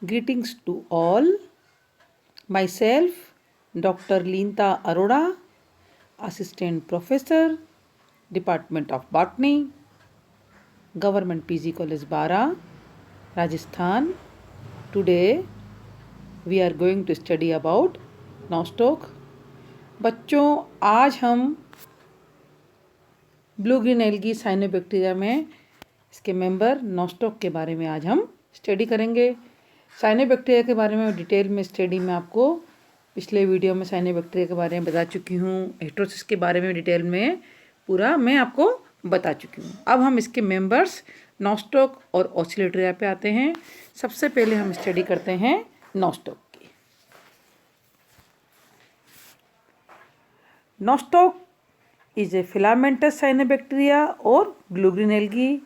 Greetings to all. Myself, Dr. Leenta Arora, Assistant Professor, Department of Botany, Government PG College Bara, Rajasthan. Today we are going to study about nostoc. बच्चों, आज हम blue green algae cyanobacteria में इसके member Nostoc के बारे में आज हम स्टडी करेंगे। साइनोबैक्टीरिया के बारे में डिटेल में स्टडी में आपको पिछले वीडियो में साइनोबैक्टीरिया के बारे में बता चुकी हूँ। हेटेरोसिस के बारे में डिटेल में पूरा मैं आपको बता चुकी हूँ। अब हम इसके मेंबर्स नोस्टॉक और ओसिलेटरिया पे आते हैं। सबसे पहले हम स्टडी करते हैं नोस्टॉक की। Nostoc is a filamentous cyanobacteria or blue green algae,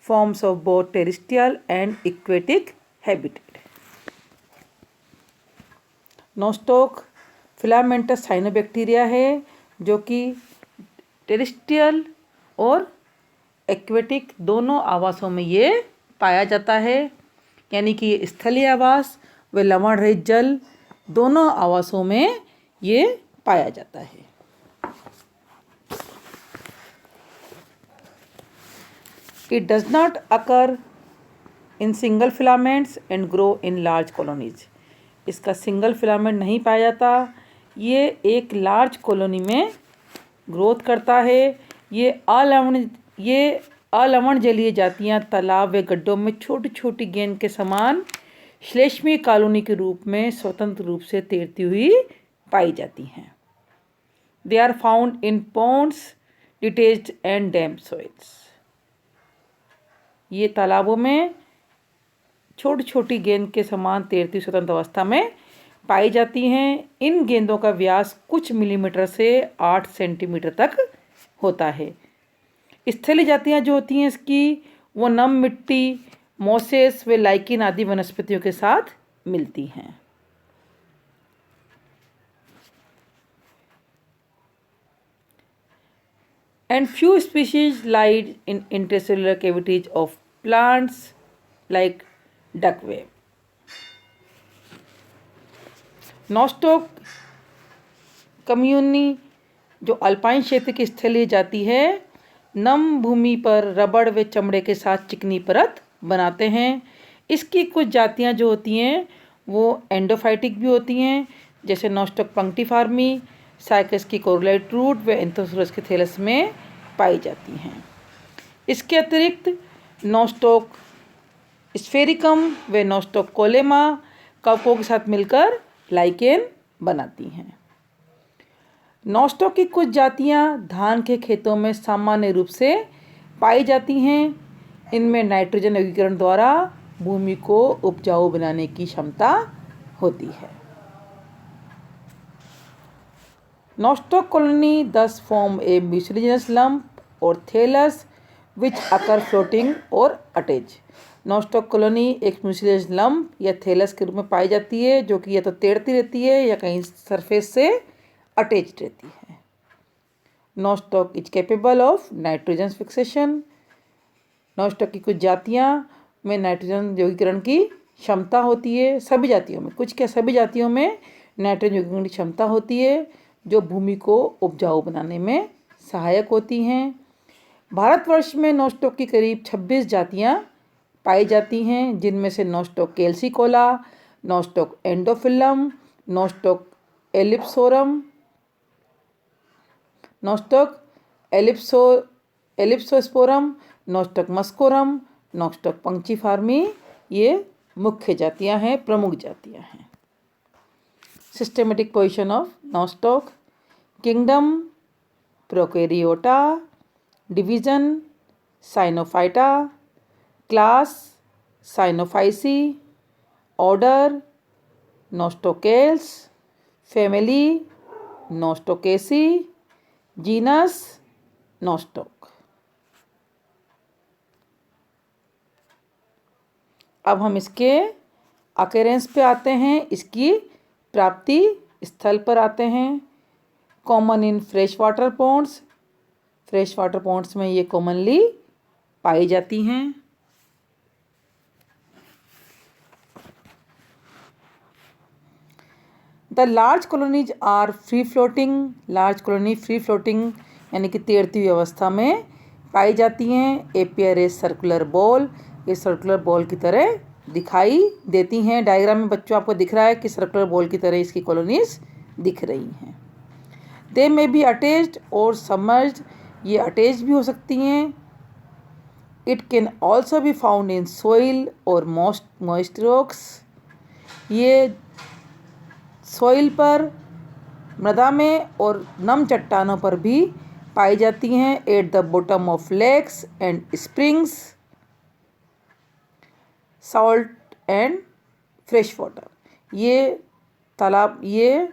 forms of both terrestrial and aquatic habitat. Nostoc filamentous cyanobacteria है जो कि टेरेस्ट्रियल और एक्वेटिक दोनों आवासों में ये पाया जाता है, यानी कि ये स्थलीय आवास व लवण रहित जल दोनों आवासों में ये पाया जाता है। It does not occur in single filaments and grow in large colonies. इसका सिंगल फिलामेंट नहीं पाया जाता, ये एक लार्ज कॉलोनी में ग्रोथ करता है। ये अलवण जलीय जातियाँ तालाब व गड्ढों में छोटी छोटी गेंद के समान श्लेष्मीय कॉलोनी के रूप में स्वतंत्र रूप से तैरती हुई पाई जाती हैं। They are found in ponds, detached and damp soils. ये तालाबों में छोटी छोटी गेंद के समान तैरती स्वतंत्र अवस्था में पाई जाती हैं। इन गेंदों का व्यास कुछ मिलीमीटर से 8 सेंटीमीटर तक होता है। स्थलीय जातियाँ जो होती हैं इसकी, वो नम मिट्टी, मोसेस व लाइकिन आदि वनस्पतियों के साथ मिलती हैं। And few species live in intercellular cavities of plants like duckweed. Nostoc commune जो अल्पाइन क्षेत्र की स्थलीय जाति है, नम भूमि पर रबड़ व चमड़े के साथ चिकनी परत बनाते हैं। इसकी कुछ जातियां जो होती हैं वो एंडोफाइटिक भी होती हैं, जैसे नोस्टॉक पंक्टिफार्मी, साइकस की कोरोलाइट रूट व एंथोसोरस के थैलस में पाई जाती हैं। इसके अतिरिक्त नोस्टॉक स्फेरिकम व नोस्टॉक कोलेमा कवकों के साथ मिलकर लाइकेन बनाती हैं। नोस्टॉक की कुछ जातियां धान के खेतों में सामान्य रूप से पाई जाती हैं। इनमें नाइट्रोजन यौगीकरण द्वारा भूमि को उपजाऊ बनाने की क्षमता होती है। Nostoc colony thus form a mucilaginous lump or thallus which occur floating or attached. Nostoc colony एक mucilaginous lump या thallus के रूप में पाई जाती है, जो कि या तो तैरती रहती है या कहीं सरफेस से अटैच्ड रहती है। Nostoc is capable of nitrogen fixation. Nostoc की कुछ जातियाँ में नाइट्रोजन यौगीकरण की क्षमता होती है। सभी जातियों में, कुछ क्या सभी जातियों में नाइट्रोजन यौगीकरण की क्षमता होती है, जो भूमि को उपजाऊ बनाने में सहायक होती हैं। भारतवर्ष में नोस्टॉक की करीब 26 जातियां पाई जाती हैं, जिनमें से nostoc calcicola, nostoc endophyllum, nostoc ellipsorum, nostoc ellipsosporum, nostoc muscorum, nostoc punctiforme ये मुख्य जातियां हैं, प्रमुख जातियां हैं। Systematic position of nostoc: kingdom Prokaryota, division Cyanophyta, class Cyanophyceae, order Nostocales, family Nostocaceae, genus Nostoc। अब हम इसके अकेरेंस पे आते हैं, इसकी प्राप्ति स्थल पर आते हैं। Common in fresh water ponds, fresh water ponds में ये कॉमनली पाई जाती हैं। The large colonies are free floating, large colony free floating यानी कि तैरती हुई अवस्था में पाई जाती हैं। एपियर ए सर्कुलर बॉल, ये सर्कुलर बॉल की तरह दिखाई देती हैं। डायग्राम में बच्चों आपको दिख रहा है कि सर्कुलर बॉल की तरह इसकी कॉलोनीज दिख रही हैं। दे मे बी अटैच्ड और सबमर्ज्ड, ये अटैच भी हो सकती हैं। It can also be found in soil और मॉइस्ट रॉक्स, ये सोइल पर, मृदा में और नम चट्टानों पर भी पाई जाती हैं। At the bottom of lakes and springs, salt and fresh water, ये तालाब, ये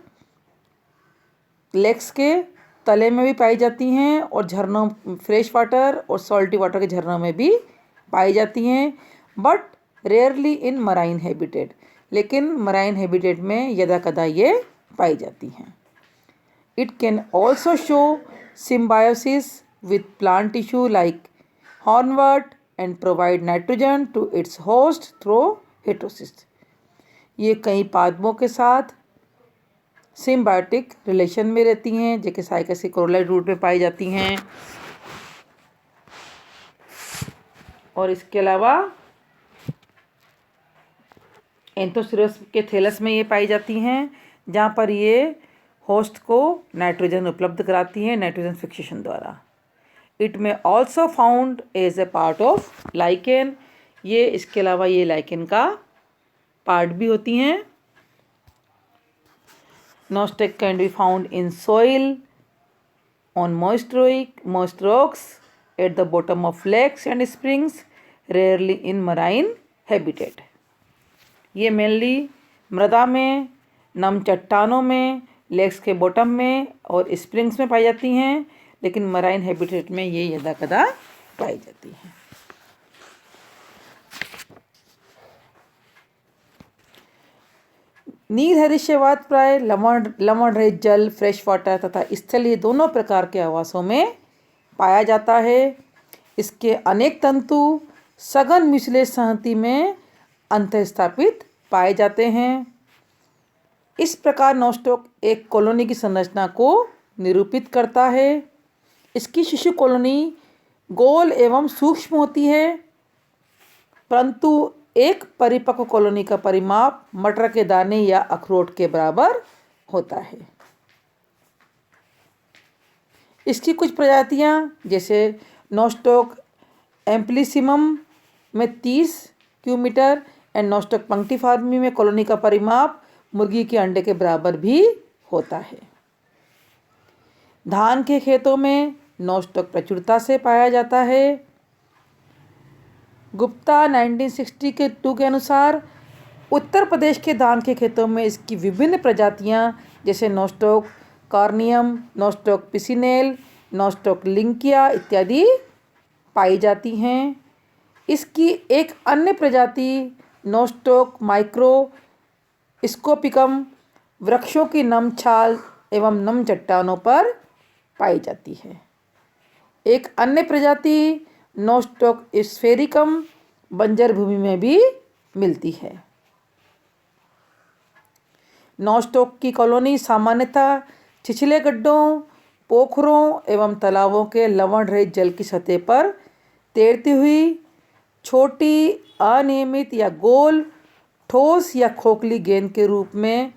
लेक्स के तले में भी पाई जाती हैं और झरनों, फ्रेश वाटर और सॉल्टी वाटर के झरनों में भी पाई जाती हैं। But rarely in marine habitat, लेकिन मराइन हैबिटेट में यदा कदा ये पाई जाती हैं। It can also show symbiosis with plant tissue like hornwort and provide nitrogen to its host through heterocyst, ये कई पादपों के साथ सिम्बायोटिक रिलेशन में रहती हैं, जो कि साइकस के कोरोलाइट रूट में पाई जाती हैं। और इसके अलावा एंथोसिरस के थैलस में ये पाई जाती हैं, जहाँ पर ये होस्ट को नाइट्रोजन उपलब्ध कराती हैं नाइट्रोजन फिक्सेशन द्वारा। इट में also found as a part of lichen, ये इसके अलावा ये लाइकेन का पार्ट भी होती हैं। Nostoc can be found in soil, on moist rocks, at the bottom of lakes and springs, rarely in marine habitat. ये मेनली मृदा में, नम चट्टानों में, लेक्स के बॉटम में और स्प्रिंग्स में पाई जाती हैं, लेकिन मराइन हैबिटेट में ये यदा कदा पाई जाती हैं। नील हरिश्यवाद प्राय लवण रहित जल, फ्रेश वाटर तथा स्थलीय दोनों प्रकार के आवासों में पाया जाता है। इसके अनेक तंतु सघन म्यूसिलेज संहति में अंतःस्थापित पाए जाते हैं। इस प्रकार नोस्टॉक एक कॉलोनी की संरचना को निरूपित करता है। इसकी शिशु कॉलोनी गोल एवं सूक्ष्म होती है, परंतु एक परिपक्व कॉलोनी का परिमाप मटर के दाने या अखरोट के बराबर होता है। इसकी कुछ प्रजातियां जैसे नोस्टॉक एम्प्लिसिमम में 30 क्यूमीटर एंड नोस्टॉक पंक्टिफॉर्मी में कॉलोनी का परिमाप मुर्गी के अंडे के बराबर भी होता है। धान के खेतों में नोस्टॉक प्रचुरता से पाया जाता है। गुप्ता 1962 के अनुसार उत्तर प्रदेश के धान के खेतों में इसकी विभिन्न प्रजातियां जैसे नोस्टॉक कार्नियम, नोस्टॉक पिसिनेल, नोस्टॉक लिंकिया इत्यादि पाई जाती हैं। इसकी एक अन्य प्रजाति नोस्टॉक माइक्रो स्कोपिकम वृक्षों की नम छाल एवं नम चट्टानों पर पाई जाती है। एक अन्य प्रजाति नोस्टॉक स्फेरिकम बंजर भूमि में भी मिलती है। नोस्टॉक की कॉलोनी सामान्यतः छिछले गड्ढों, पोखरों एवं तालाबों के लवण रहित जल की सतह पर तैरती हुई छोटी, अनियमित या गोल, ठोस या खोखली गेंद के रूप में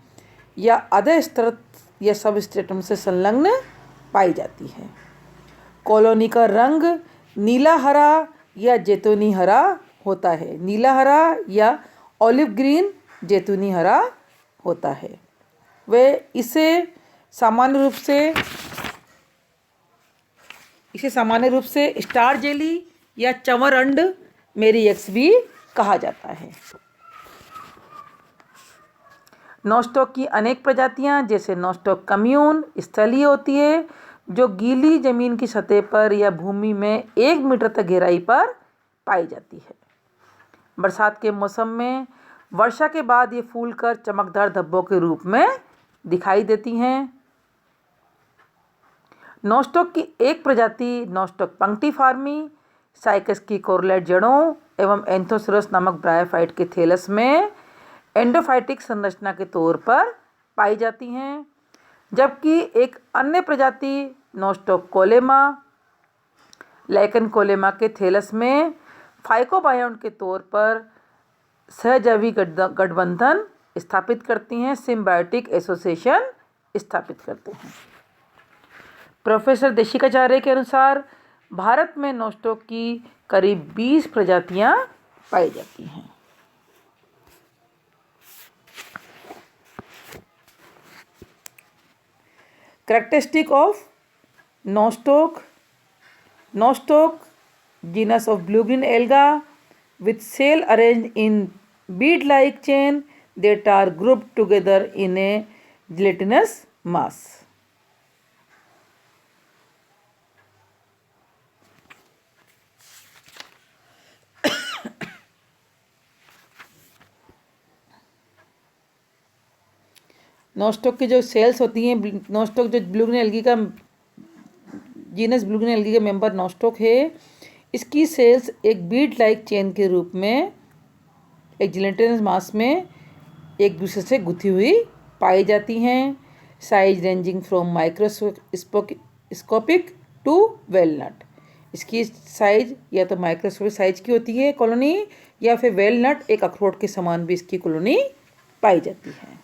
या अधस्तरत या सबस्ट्रेटम से संलग्न पाई जाती है। कॉलोनी का रंग नीला हरा या जैतूनी हरा होता है। नीला हरा या ऑलिव ग्रीन जैतूनी हरा होता है। वे इसे सामान्य रूप से स्टार जेली या चंवर अंड मेरियक्स भी कहा जाता है। नोस्टॉक की अनेक प्रजातियां जैसे नोस्टॉक कम्यून स्थलीय होती है, जो गीली जमीन की सतह पर या भूमि में 1 मीटर तक गहराई पर पाई जाती है। बरसात के मौसम में वर्षा के बाद ये फूलकर चमकदार धब्बों के रूप में दिखाई देती हैं। नोस्टॉक की एक प्रजाति नोस्टॉक पंक्टिफॉर्मी साइकस की कोरलेट जड़ों एवं एंथोसिरस नामक ब्रायोफाइट के थैलस में एंडोफाइटिक संरचना के तौर पर पाई जाती हैं, जबकि एक अन्य प्रजाति नोस्टोक कोलेमा लैकन कोलेमा के थैलस में फाइकोबायोन के तौर पर सहजैवी गठबंधन स्थापित करती हैं, सिम्बायोटिक एसोसिएशन स्थापित करते हैं। प्रोफेसर देशिकाचार्य के अनुसार भारत में नोस्टोक की करीब 20 प्रजातियां पाई जाती हैं। Characteristic of nostoc genus of blue-green alga with cell arranged in bead-like chain that are grouped together in a gelatinous mass. Nostoc की जो सेल्स होती हैं, नोस्टोक जो ब्लू-ग्रीन एल्गी का जीनस ब्लू-ग्रीन एल्गी का मेंबर नोस्टोक है, इसकी sales एक बीड लाइक चेन के रूप में एक जिलेटिनस मास में एक दूसरे से गुथी हुई पाई जाती हैं। Size ranging from microscopic to walnut. इसकी साइज या तो माइक्रोस्कोपिक साइज की होती है कॉलोनी, या फिर वेलनट एक अखरोट के समान भी इसकी कॉलोनी पाई जाती है।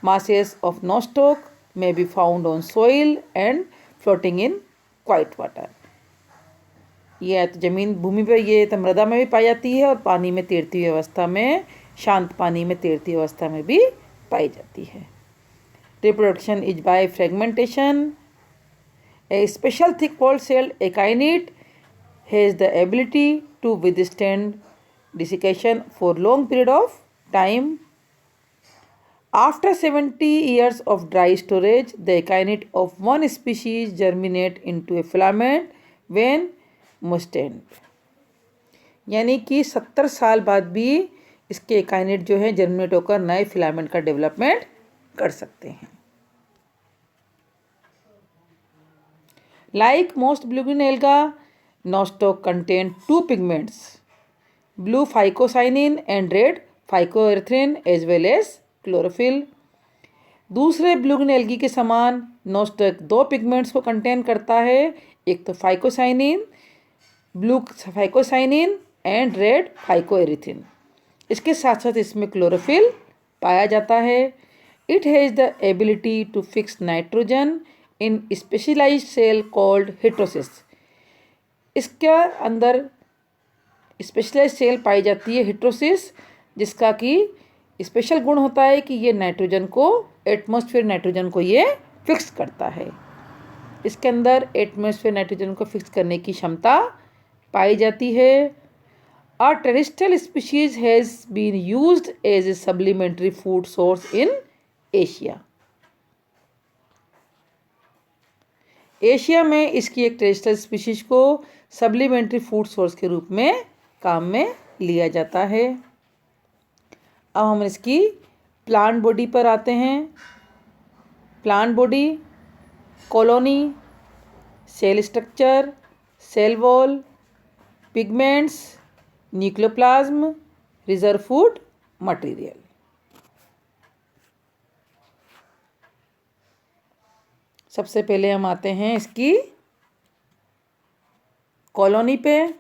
Masses of nostoc may be found on soil and floating in quiet water. यह तो जमीन भूमि पर, ये तो मृदा में भी पाई जाती है और पानी में तैरती हुई अवस्था में, शांत पानी में तैरती हुई अवस्था में भी पाई जाती है। Reproduction is by fragmentation. A special thick walled cell echinid has the ability to withstand desiccation for long period of time. After 70 years of dry storage, the echinid of one species germinate into a filament when moistened. यानी कि 70 साल बाद भी इसके एकाइनिड जो है germinate होकर नए फिलामेंट का डेवलपमेंट कर सकते हैं। Like most blue-green alga, nostoc contain two pigments, blue phycocyanin and red phycoerythrin as well as chlorophyll. दूसरे ब्लू-ग्रीन एल्गी के समान नोस्टोक दो पिगमेंट्स को कंटेन करता है, एक तो phycocyanin, blue phycocyanin and red phycoerythrin. इसके साथ साथ इसमें क्लोरोफिल पाया जाता है। It has the ability to fix nitrogen in specialised cell called heterocyst. इसके अंदर स्पेशलाइज्ड सेल पाई जाती है हेट्रोसिस, जिसका कि स्पेशल गुण होता है कि ये नाइट्रोजन को, एटमॉस्फेयर नाइट्रोजन को ये फिक्स करता है। इसके अंदर एटमॉस्फेयर नाइट्रोजन को फिक्स करने की क्षमता पाई जाती है। A terrestrial species has been used as a supplementary food source in Asia. Asia में इसकी एक टेरेस्ट्रियल स्पीशीज को सप्लीमेंट्री फूड सोर्स के रूप में काम में लिया जाता है। अब हम इसकी प्लांट बॉडी पर आते हैं। Plant body, colony, cell structure, cell wall, pigments, nucleoplasm, reserve food material. सबसे पहले हम आते हैं इसकी कॉलोनी पे।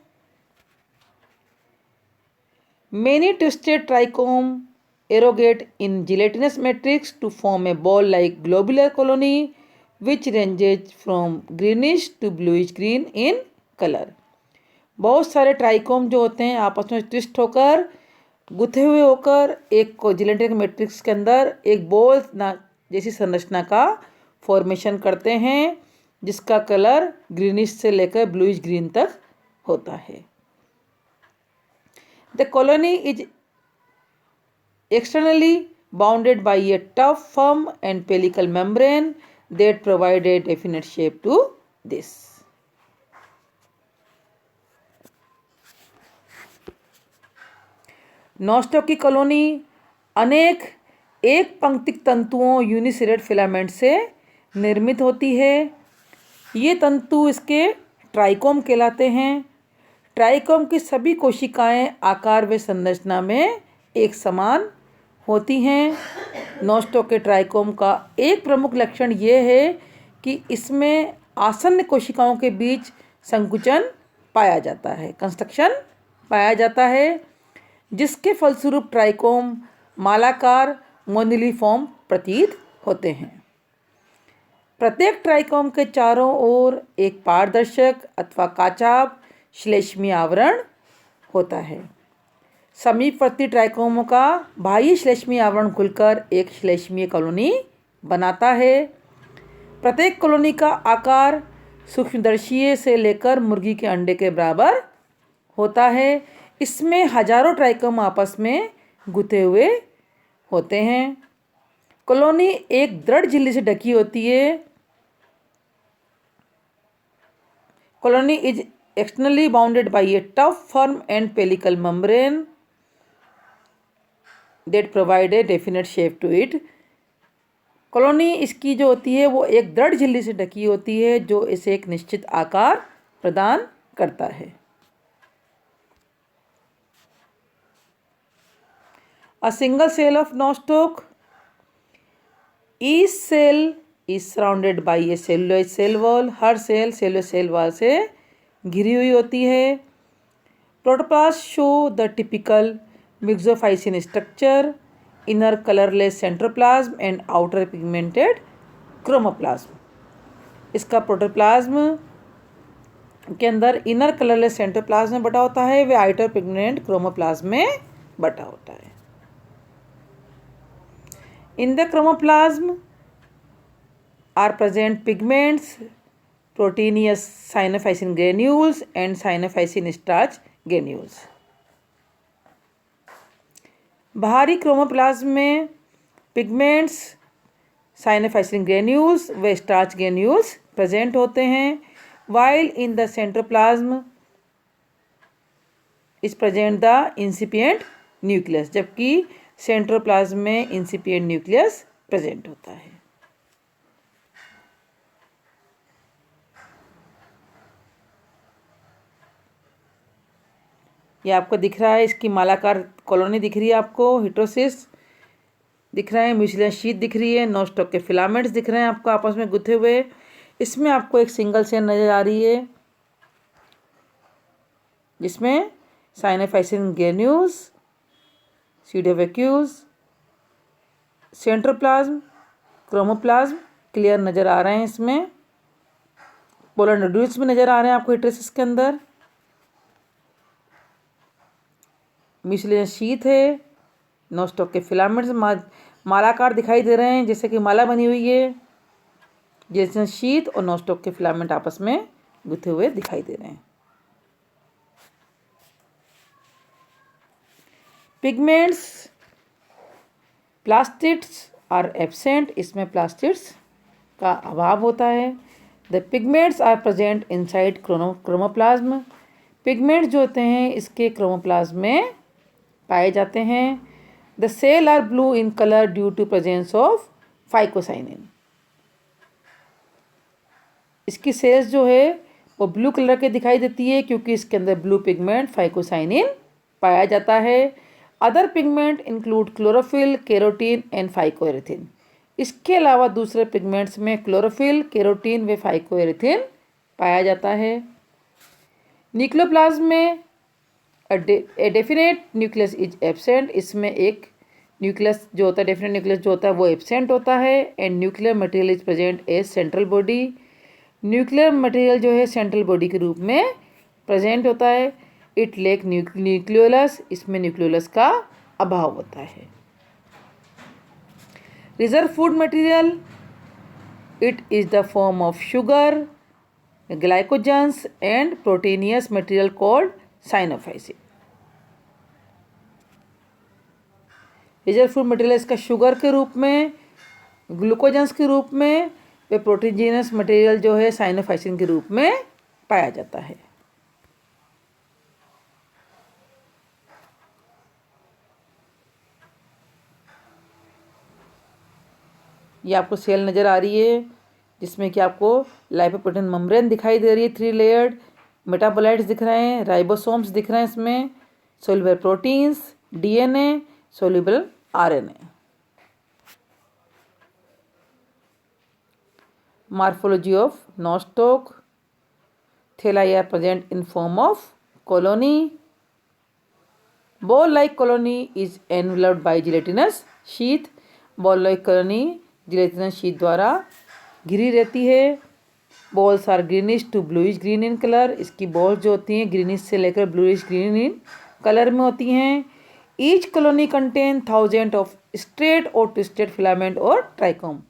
Many twisted trichome erogate in gelatinous matrix to form a ball-like globular colony which ranges from greenish to bluish green in color. बहुत सारे trichome जो होते हैं आपस में ट्विस्ट होकर, गुथे हुए होकर एक को जिलेटिनस मैट्रिक्स के अंदर एक बॉल जैसी संरचना का फॉर्मेशन करते हैं, जिसका कलर ग्रीनिश से लेकर ब्लूइश ग्रीन तक होता है। The colony is externally bounded by a tough, firm and pellicle membrane that provide a definite shape to this. Nostoc की कॉलोनी अनेक एक पंक्तिक तंतुओं यूनिसेरेट फिलामेंट से निर्मित होती है। ये तंतु इसके ट्राइकोम कहलाते हैं। ट्राइकोम की सभी कोशिकाएं आकार व संरचना में एक समान होती हैं। नॉस्टॉक के ट्राइकोम का एक प्रमुख लक्षण ये है कि इसमें आसन्न कोशिकाओं के बीच संकुचन पाया जाता है, कंस्ट्रक्शन पाया जाता है, जिसके फलस्वरूप ट्राइकोम मालाकार मोनिलिफॉर्म प्रतीत होते हैं। प्रत्येक ट्राइकोम के चारों ओर एक पारदर्शक अथवा काचाभ श्लेष्मीय आवरण होता है। समीपवर्ती ट्राइकोमों का बाह्य श्लेष्मीय आवरण खुलकर एक श्लेष्मीय कॉलोनी बनाता है। प्रत्येक कॉलोनी का आकार सूक्ष्मदर्शीय से लेकर मुर्गी के अंडे के बराबर होता है। इसमें हजारों ट्राइकोम आपस में गुथे हुए होते हैं। कॉलोनी एक दृढ़ झिल्ली से ढकी होती है। Colony is externally bounded by a tough, firm and pellicle membrane that provide a definite shape to it. Colony इसकी जो होती है वो एक दृढ़ झिल्ली से ढकी होती है जो इसे एक निश्चित आकार प्रदान करता है। A single cell of nostoc, each cell is surrounded by a celluloid cell wall. हर सेल सेलुलोज सेल वॉल से घिरी हुई होती है। Protoplast show the typical myxophycean structure, inner colourless centroplasm and outer pigmented chromoplasm. इसका protoplasm के अंदर inner colourless सेंट्रोप्लाज्म में बटा होता है, वे आउटर पिगमेंट क्रोमोप्लाज्म में बटा होता है। In the chromoplasm are present pigments, proteinous cyanophysin granules and cyanophysin starch granules। बाहरी क्रोमोप्लाज्म में पिगमेंट्स, cyanophysin granules व स्टार्च ग्रेन्यूल्स प्रेजेंट होते हैं। while in the centroplasm is present the incipient nucleus, जबकि सेंट्रोप्लाज्म में incipient nucleus प्रेजेंट होता है। ये आपको दिख रहा है, इसकी मालाकार कॉलोनी दिख रही है, आपको हिटोसिस दिख रहा है, म्यूसिलियन शीथ दिख रही है, नॉस्टॉक के फिलामेंट्स दिख रहे हैं आपको आपस में गुथे हुए। इसमें आपको एक सिंगल सेल नज़र आ रही है जिसमें साइनोफाइसिन ग्रेन्यूल्स, सीडोवैक्यूल्स, सेंट्रोप्लाज्म, क्रोमोप्लाज्म क्लियर नज़र आ रहे हैं। इसमें पोलर नोड्यूल्स भी नज़र आ रहे हैं आपको हिटोसिस के अंदर। म्यूसिलियन शीथ है, नॉस्टॉक के फिलामेंट्स मालाकार दिखाई दे रहे हैं जैसे कि माला बनी हुई है, जैसे शीथ और नॉस्टॉक के फिलामेंट आपस में गुथे हुए दिखाई दे रहे हैं। पिगमेंट्स, प्लास्टिड्स आर एब्सेंट, इसमें प्लास्टिड्स का अभाव होता है। The pigments are present inside chromoplasm, pigments जो होते हैं इसके क्रोमोप्लाज्म में पाए जाते हैं। The cell are blue in colour due to presence of phycocyanin, इसकी सेल्स जो है वो ब्लू कलर के दिखाई देती है क्योंकि इसके अंदर ब्लू पिगमेंट फाइकोसाइनिन पाया जाता है। Other pigment include chlorophyll, carotene and phycoerythrin, इसके अलावा दूसरे पिगमेंट्स में क्लोरोफिल, केरोटीन व फाइकोएरिथिन पाया जाता है। न्यूक्लियोप्लाज्म में a definite nucleus is absent, इसमें एक न्यूक्लियस जो होता है, डेफिनेट न्यूक्लियस जो होता है वो एब्सेंट होता है। And nuclear material is present as central body, nuclear material जो है सेंट्रल बॉडी के रूप में प्रेजेंट होता है। इट लेक न्यूक्लियोलस, इसमें न्यूक्लियोलस का अभाव होता है। Reserve food material, it is the form of sugar, glycogens and proteinous material called cyanophycin. Reserve food material इसका शुगर के रूप में, ग्लूकोजन्स के रूप में, वे प्रोटीजिनस मटेरियल जो है साइनोफाइसिन के रूप में पाया जाता है। ये आपको सेल नज़र आ रही है जिसमें कि आपको लाइपोप्रोटीन मेम्ब्रेन दिखाई दे रही है, 3 लेयर्ड, मेटाबोलाइट्स दिख रहे हैं, राइबोसोम्स दिख रहे हैं, इसमें soluble proteins, DNA, soluble RNA. Morphology of nostoc. Thalli are present in form of colony. Ball-like colony is enveloped by gelatinous sheath. Ball-like colony gelatinous sheath द्वारा घिरी रहती है. Balls are greenish to bluish green in color. इसकी balls जो होती हैं greenish से लेकर bluish green in color में होती हैं. Each colony contain thousands of straight और twisted filament और trichome.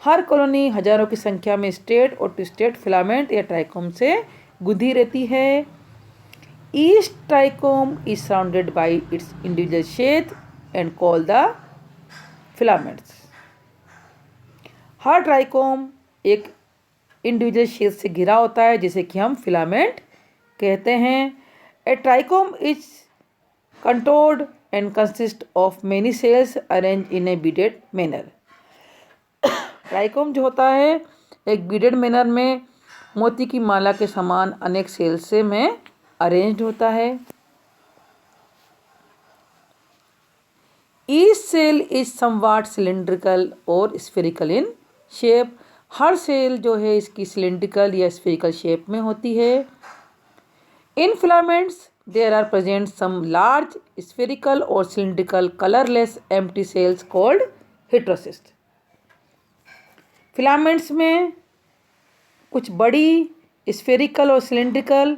हर कॉलोनी हजारों की संख्या में स्ट्रेट और ट्विस्टेड फिलामेंट या ट्राइकोम से गुंधी रहती है. Each trichome is surrounded by its individual sheath and called the filaments. Her trichome एक इंडिविजुअल शेथ से घिरा होता है जिसे कि हम फिलामेंट कहते हैं. A trichome is contorted and consist of many cells arrange in a beaded manner. Trichome जो होता है एक बीडेड मैनर में मोती की माला के समान अनेक सेल्स से में अरेंज्ड होता है. Each cell is somewhat cylindrical और स्फेरिकल इन शेप. हर सेल जो है इसकी सिलेंड्रिकल या स्फेरिकल शेप में होती है. In filaments there are present some large spherical और cylindrical colourless empty cells called heterocyst. Filaments में कुछ बड़ी स्फेरिकल और cylindrical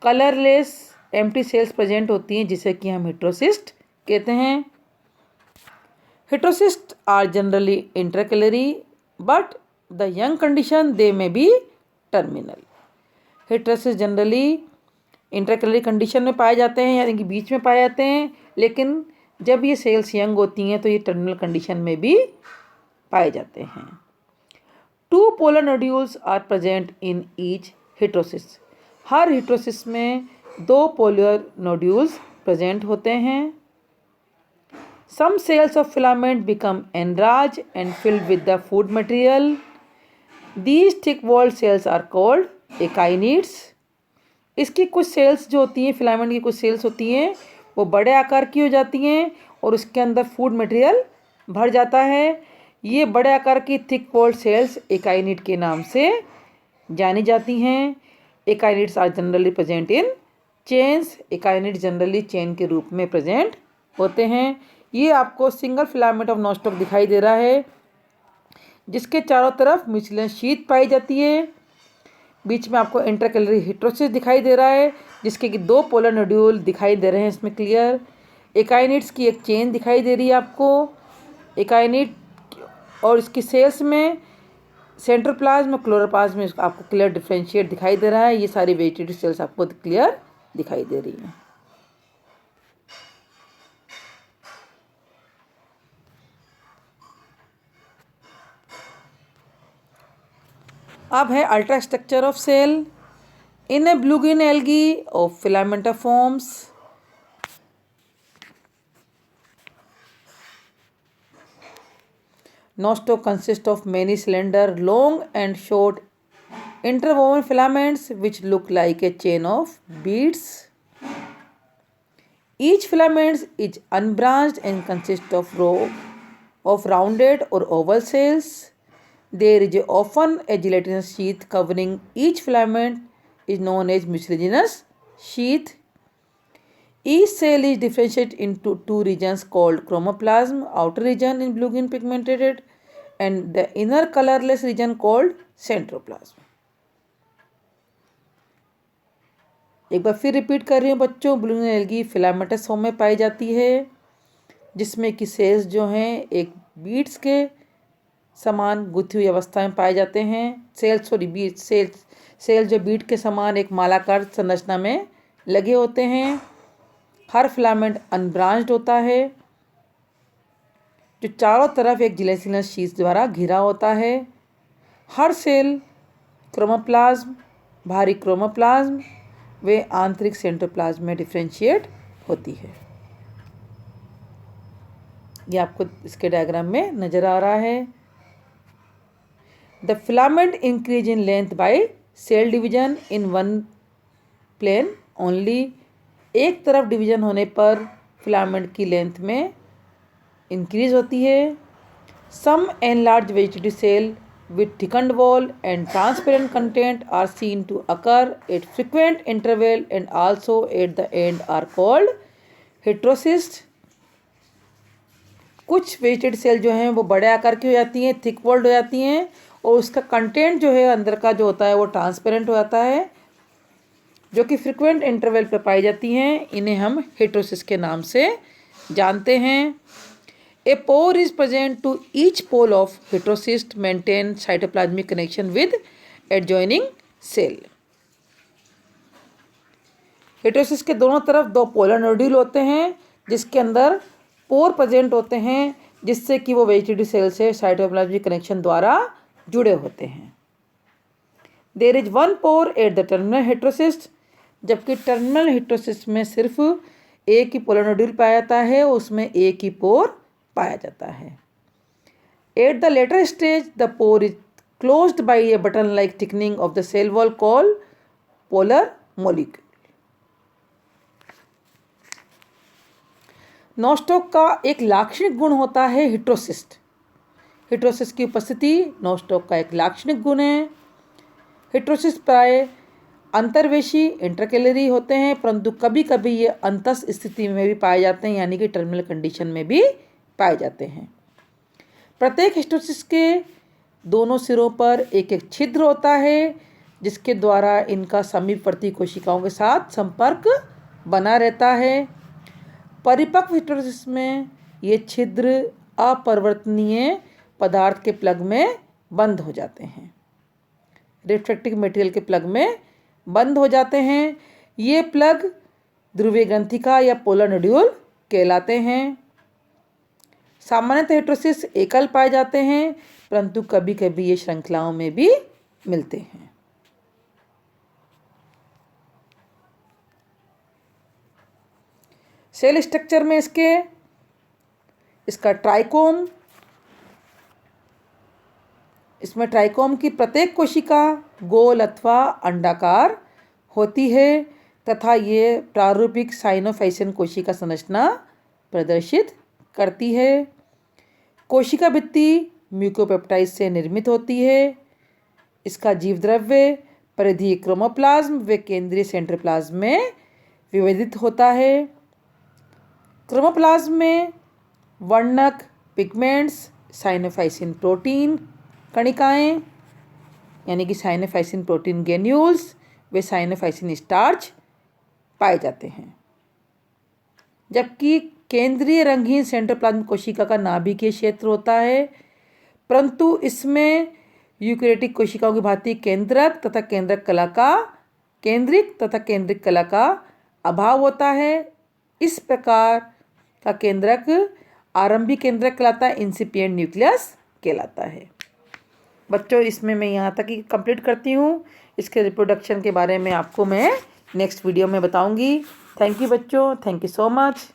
colourless empty cells present होती हैं जिसे कि हम हेटेरोसिस्ट कहते हैं. Heterocyst are generally intercalary but the young condition they may be terminal. Heterocyst generally intercalary condition में पाए जाते हैं यानी कि बीच में पाए जाते हैं, लेकिन जब ये सेल्स यंग होती हैं तो ये टर्मिनल कंडीशन में भी पाए जाते हैं. 2 polar nodules are present in each heterosis. Her heterosis में 2 polar nodules present होते हैं. Some cells of filament become enlarged and filled with the food material. These thick-walled cells are called echinids. इसकी कुछ सेल्स जो होती हैं filament की कुछ सेल्स होती हैं वो बड़े आकार की हो जाती हैं और उसके अंदर फूड मटेरियल भर जाता है. ये बड़े आकार की थिक वॉल्ड सेल्स एकाइनिड के नाम से जानी जाती हैं. Akinetes are generally present in chains. Akinete generally chain के रूप में प्रेजेंट होते हैं. ये आपको सिंगल फिलामेंट ऑफ नॉस्टॉक दिखाई दे रहा है जिसके चारों तरफ म्यूसिलियन शीथ पाई जाती है. बीच में आपको इंटरकैलरी हेटेरोसिस दिखाई दे रहा है जिसके कि 2 पोलर नोड्यूल दिखाई दे रहे हैं इसमें क्लियर. एकाइनिड्स की एक चेन दिखाई दे रही है आपको. एकाइनिड और इसकी सेल्स में सेंट्रोप्लाज्म क्लोरोप्लाज्म में आपको क्लियर डिफ्रेंशिएट दिखाई दे रहा है. ये सारी वेजिटेटिव सेल्स आपको क्लियर दिखाई दे रही हैं. अब है ultrastructure of cell. In a blue green algae of filamentous forms nostoc consists of many slender, long and short interwoven filaments which look like a chain of beads. Each filament is unbranched and consists of row of rounded or oval cells. There is often a gelatinous sheath covering each filament is known as mucilaginous sheath. Each cell is differentiated into 2 regions called chromatoplasm, outer region in blue-green pigmented, and the inner colorless region called centroplasm. एक बार फिर repeat कर रही हूँ बच्चों. Blue green algae filamentous form में पाई जाती है जिसमें कि सेल्स जो हैं एक बीड्स के समान गुथी हुई अवस्था में पाए जाते हैं. सेल्स जो बीड के समान एक मालाकार संरचना में लगे होते हैं. हर फिलामेंट अनब्रांच्ड होता है जो चारों तरफ एक जिलेटिनस शीथ द्वारा घिरा होता है. हर सेल क्रोमोप्लाज्म, बाहरी क्रोमोप्लाज्म व आंतरिक सेंट्रोप्लाज्म में डिफ्रेंशिएट होती है. ये आपको इसके डायग्राम में नजर आ रहा है. The filament increase in length by cell division in one plane only. एक तरफ डिवीजन होने पर फिलामेंट की लेंथ में इंक्रीज होती है. Some enlarge vegetative cell with thickened wall and transparent content are seen to occur at frequent interval and also at the end are called heterocyst. कुछ वेजिटेड cell जो हैं वो बड़े आकार की हो जाती हैं, थिक वॉल्ड हो जाती हैं और उसका कंटेंट जो है अंदर का जो होता है वो ट्रांसपेरेंट हो जाता है, जो कि फ्रिक्वेंट इंटरवल पर पाई जाती हैं। इन्हें हम हेटेरोसिस के नाम से जानते हैं। A pore is present to each pole of heterocyst, maintain cytoplasmic connection with adjoining cell. Heterosis के दोनों तरफ दो पोलर नोड्यूल होते हैं जिसके अंदर पोर प्रेजेंट होते हैं, जिससे कि वो वेजिटेटिव सेल से साइटोप्लाज्मिक कनेक्शन द्वारा जुड़े होते हैं। There is one pore at the terminal heterocyst, जबकि टर्मिनल हेटेरोसिस्ट में सिर्फ एक ही पोलर नोड्यूल पाया जाता है, उसमें एक ही पोर पाया जाता है। At the later stage the pore is closed by a button like thickening of the cell wall call polar molecule. Nostoc का एक लाक्षणिक गुण होता है हेटेरोसिस्ट। हेटेरोसिस्ट की उपस्थिति नॉस्टॉक का एक लाक्षणिक गुण है। हेटेरोसिस्ट प्राय अंतर्वेशी इंटरकेलरी होते हैं, परंतु कभी कभी ये अंतस स्थिति में भी पाए जाते हैं, यानी कि टर्मिनल कंडीशन में भी पाए जाते हैं। प्रत्येक हेटेरोसिस्ट के दोनों सिरों पर एक एक छिद्र होता है जिसके द्वारा इनका समीपवर्ती कोशिकाओं के साथ संपर्क बना रहता है। परिपक्व हेटेरोसिस्ट में ये छिद्र अपरिवर्तनीय पदार्थ के प्लग में बंद हो जाते हैं, रिफ्रैक्टिव मटेरियल के प्लग में बंद हो जाते हैं। ये प्लग ध्रुवीय ग्रंथिका या पोलर नोड्यूल कहलाते हैं। सामान्यतः हेटेरोसिस्ट एकल पाए जाते हैं, परंतु कभी कभी ये श्रृंखलाओं में भी मिलते हैं। सेल स्ट्रक्चर में इसका ट्राइकोम, इसमें ट्राइकोम की प्रत्येक कोशिका गोल अथवा अंडाकार होती है तथा ये प्रारूपिक साइनोफाइसियन कोशिका संरचना प्रदर्शित करती है। कोशिका भित्ति म्यूकोपेप्टाइड से निर्मित होती है। इसका जीवद्रव्य परिधीय क्रोमोप्लाज्म व केंद्रीय सेंट्रोप्लाज्म में विभेदित होता है। क्रोमोप्लाज्म में वर्णक, पिगमेंट्स, साइनोफाइसिन प्रोटीन कणिकाएं यानी कि साइनोफाइसिन प्रोटीन ग्रेन्यूल्स व साइनोफाइसिन स्टार्च पाए जाते हैं, जबकि केंद्रीय रंगहीन सेंट्रोप्लाज्म कोशिका का नाभिकीय क्षेत्र होता है, परंतु इसमें यूकेरियोटिक कोशिकाओं की भांति केंद्रक तथा केंद्रिक कला का अभाव होता है। इस प्रकार का केंद्रक आरंभिक केंद्रक कहलाता है, इंसिपिएंट न्यूक्लियस कहलाता है। बच्चों, इसमें मैं यहाँ तक ही कंप्लीट करती हूँ। इसके रिप्रोडक्शन के बारे में आपको मैं नेक्स्ट वीडियो में बताऊँगी। थैंक यू बच्चों, थैंक यू सो मच।